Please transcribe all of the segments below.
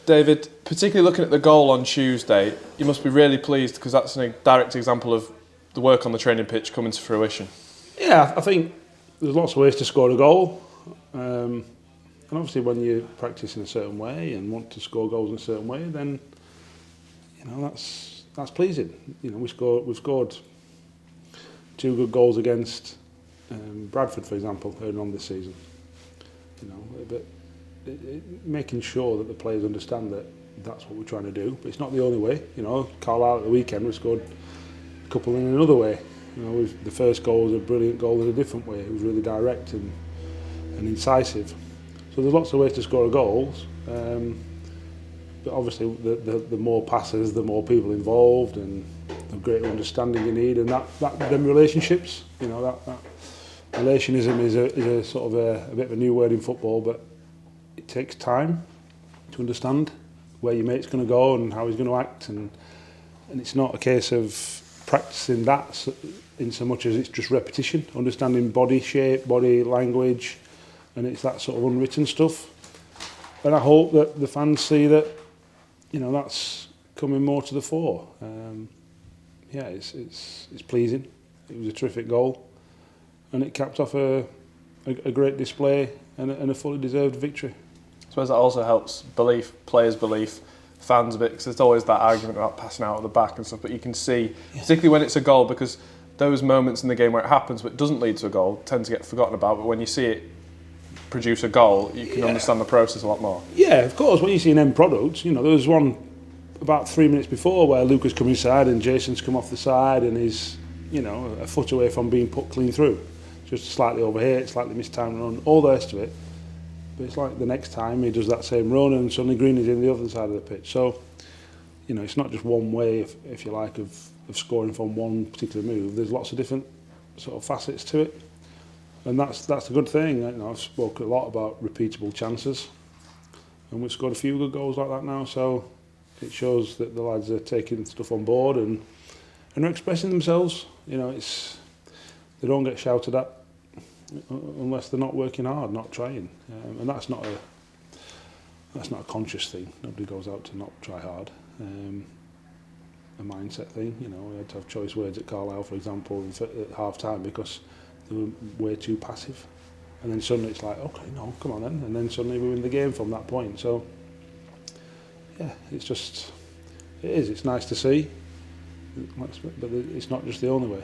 David, particularly looking at the goal on Tuesday, you must be really pleased because that's a direct example of the work on the training pitch coming to fruition. Yeah, I think there's lots of ways to score a goal. And obviously when you practice in a certain way and want to score goals in a certain way, then that's pleasing. We've scored 2 good goals against Bradford, for example, early on this season. But making sure that the players understand that that's what we're trying to do. But it's not the only way. Carlisle at the weekend, we scored a couple in another way. The first goal was a brilliant goal in a different way. It was really direct and incisive. So there's lots of ways to score goals. But obviously, the more passes, the more people involved, and the greater understanding you need, and them relationships. That relationism is a sort of a bit of a new word in football, but it takes time to understand where your mate's going to go and how he's going to act, and it's not a case of practicing that in so much as it's just repetition, understanding body shape, body language, and it's that sort of unwritten stuff. And I hope that the fans see that, that's coming more to the fore. It's pleasing. It was a terrific goal, and it capped off a great display and a fully deserved victory. I suppose that also helps belief, players' belief, fans a bit, because there's always that argument about passing out of the back and stuff, but you can see, particularly when it's a goal, because those moments in the game where it happens but doesn't lead to a goal tend to get forgotten about, but when you see it produce a goal, you can understand the process a lot more. Yeah, of course, when you see an end product, there was one about 3 minutes before where Luca's come inside and Jason's come off the side and is, a foot away from being put clean through. Just slightly overhit, slightly mistimed run, all the rest of it. But it's like the next time he does that same run and suddenly Green is in the other side of the pitch. So, it's not just one way, if you like, of scoring from one particular move. There's lots of different sort of facets to it. And that's a good thing. I've spoken a lot about repeatable chances. And we've scored a few good goals like that now. So it shows that the lads are taking stuff on board and are expressing themselves. They don't get shouted at unless they're not working hard, not trying, and that's not a conscious thing. Nobody goes out to not try hard. A mindset thing. We had to have choice words at Carlisle, for example, at half time because they were way too passive, and then suddenly it's like, okay, no, come on then, and then suddenly we win the game from that point. So it's nice to see, but it's not just the only way.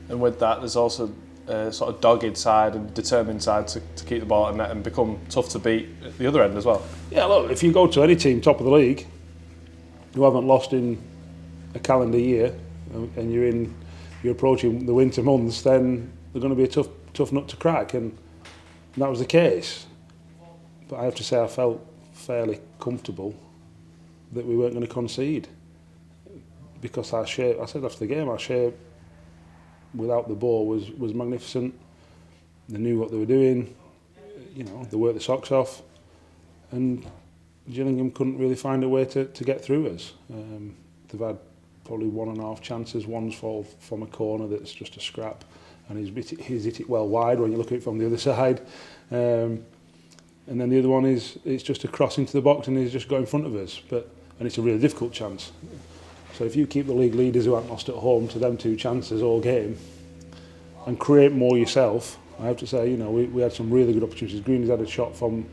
And with that, there's also a sort of dogged side and determined side to keep the ball at net and become tough to beat at the other end as well. Yeah, look, if you go to any team top of the league who haven't lost in a calendar year and you're approaching the winter months, then they're going to be a tough nut to crack, and that was the case. But I have to say I felt fairly comfortable that we weren't going to concede because our shape, I said after the game, our shape without the ball was magnificent. They knew what they were doing, they worked the socks off, and Gillingham couldn't really find a way to get through us. They've had probably 1.5 chances. One's fall from a corner that's just a scrap, and he's hit it well wide when you look at it from the other side. And then the other one it's just a cross into the box and he's just got in front of us. And it's a really difficult chance. So if you keep the league leaders who haven't lost at home to them 2 chances all game and create more yourself, I have to say, we had some really good opportunities. Green's had a shot from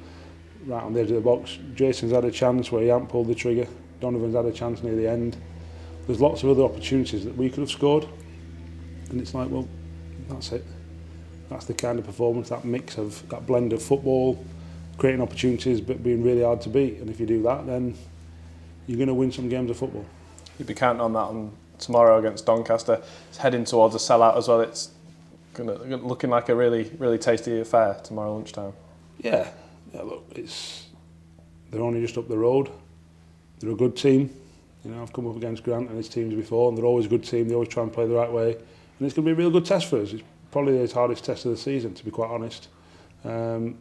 right on the edge of the box. Jason's had a chance where he hadn't pulled the trigger. Donovan's had a chance near the end. There's lots of other opportunities that we could have scored. And it's like, well, that's it. That's the kind of performance, that mix of, that blend of football, creating opportunities but being really hard to beat. And if you do that, then you're going to win some games of football. You'd be counting on that on tomorrow against Doncaster. It's heading towards a sellout as well. It's looking like a really, really tasty affair tomorrow lunchtime. Yeah, look, they're only just up the road. They're a good team. I've come up against Grant and his teams before, and they're always a good team. They always try and play the right way, and it's going to be a real good test for us. It's probably the hardest test of the season, to be quite honest. So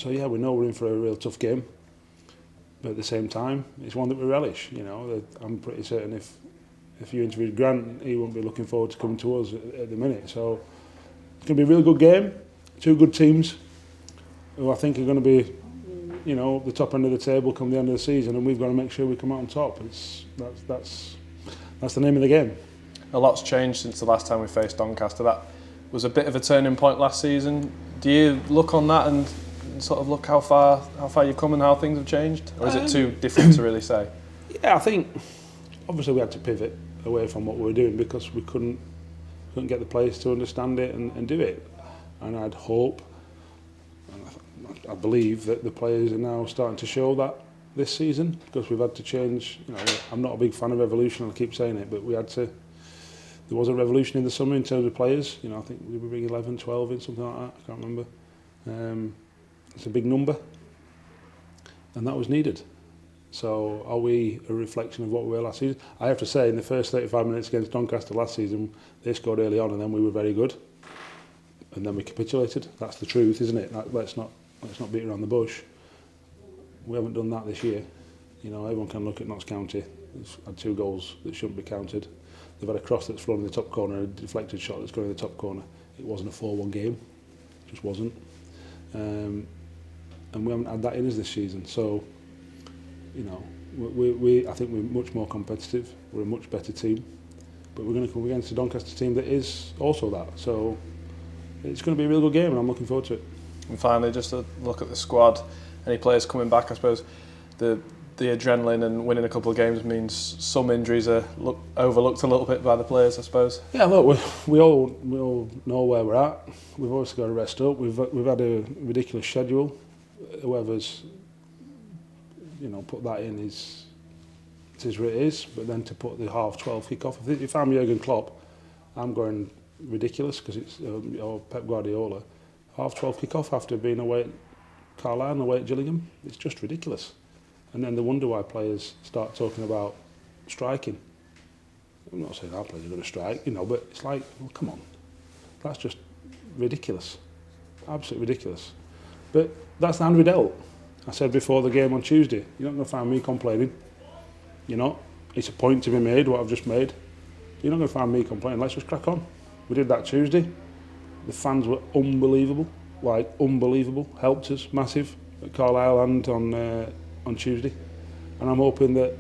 yeah, we know we're in for a real tough game. But at the same time, it's one that we relish. I'm pretty certain if you interviewed Grant, he wouldn't be looking forward to coming to us at the minute. So it's going to be a really good game. 2 good teams who I think are going to be you know, the top end of the table come the end of the season, and we've got to make sure we come out on top. That's the name of the game. A lot's changed since the last time we faced Doncaster. That was a bit of a turning point last season. Do you look on that and sort of look how far you've come and how things have changed, or is it too different to really say? Yeah, I think obviously we had to pivot away from what we were doing because we couldn't get the players to understand it and do it. And I'd hope, and I believe that the players are now starting to show that this season, because we've had to change. You know, I'm not a big fan of evolution, I keep saying it, but there was a revolution in the summer in terms of players. You know, I think we were bringing 11, 12 in, something like that, I can't remember. It's a big number, and that was needed. So are we a reflection of what we were last season? I have to say, in the first 35 minutes against Doncaster last season, they scored early on and then we were very good. And then we capitulated. That's the truth, isn't it? Let's not beat around the bush. We haven't done that this year. You know, everyone can look at Notts County. They've had 2 goals that shouldn't be counted. They've had a cross that's flown in the top corner, a deflected shot that's gone in the top corner. It wasn't a 4-1 game. It just wasn't. And we haven't had that in us this season. So, you know, I think we're much more competitive. We're a much better team. But we're going to come against a Doncaster team that is also that. So it's going to be a real good game, and I'm looking forward to it. And finally, just a look at the squad. Any players coming back? I suppose the adrenaline and winning a couple of games means some injuries are overlooked a little bit by the players, I suppose. Yeah, look, we all know where we're at. We've obviously got to rest up. We've had a ridiculous schedule. Whoever's, you know, put that in is where it is. But then to put the 12:30 kick-off, if I'm Jurgen Klopp, I'm going ridiculous, because it's or Pep Guardiola. 12:30 kick-off after being away at Carlisle and away at Gillingham. It's just ridiculous. And then they wonder why players start talking about striking. I'm not saying our players are going to strike, you know, but it's like, well, come on. That's just ridiculous. Absolutely ridiculous. But that's the hand we dealt. I said before the game on Tuesday, you're not going to find me complaining. You're not. It's a point to be made, what I've just made. You're not going to find me complaining. Let's just crack on. We did that Tuesday. The fans were unbelievable. Like, unbelievable. Helped us, massive, at Carlisle and on Tuesday. And I'm hoping that,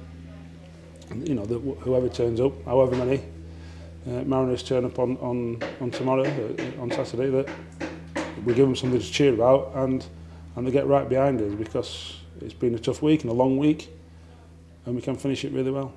you know, that whoever turns up, however many Mariners turn up on tomorrow, on Saturday, that we give them something to cheer about, and they get right behind us, because it's been a tough week and a long week, and we can finish it really well.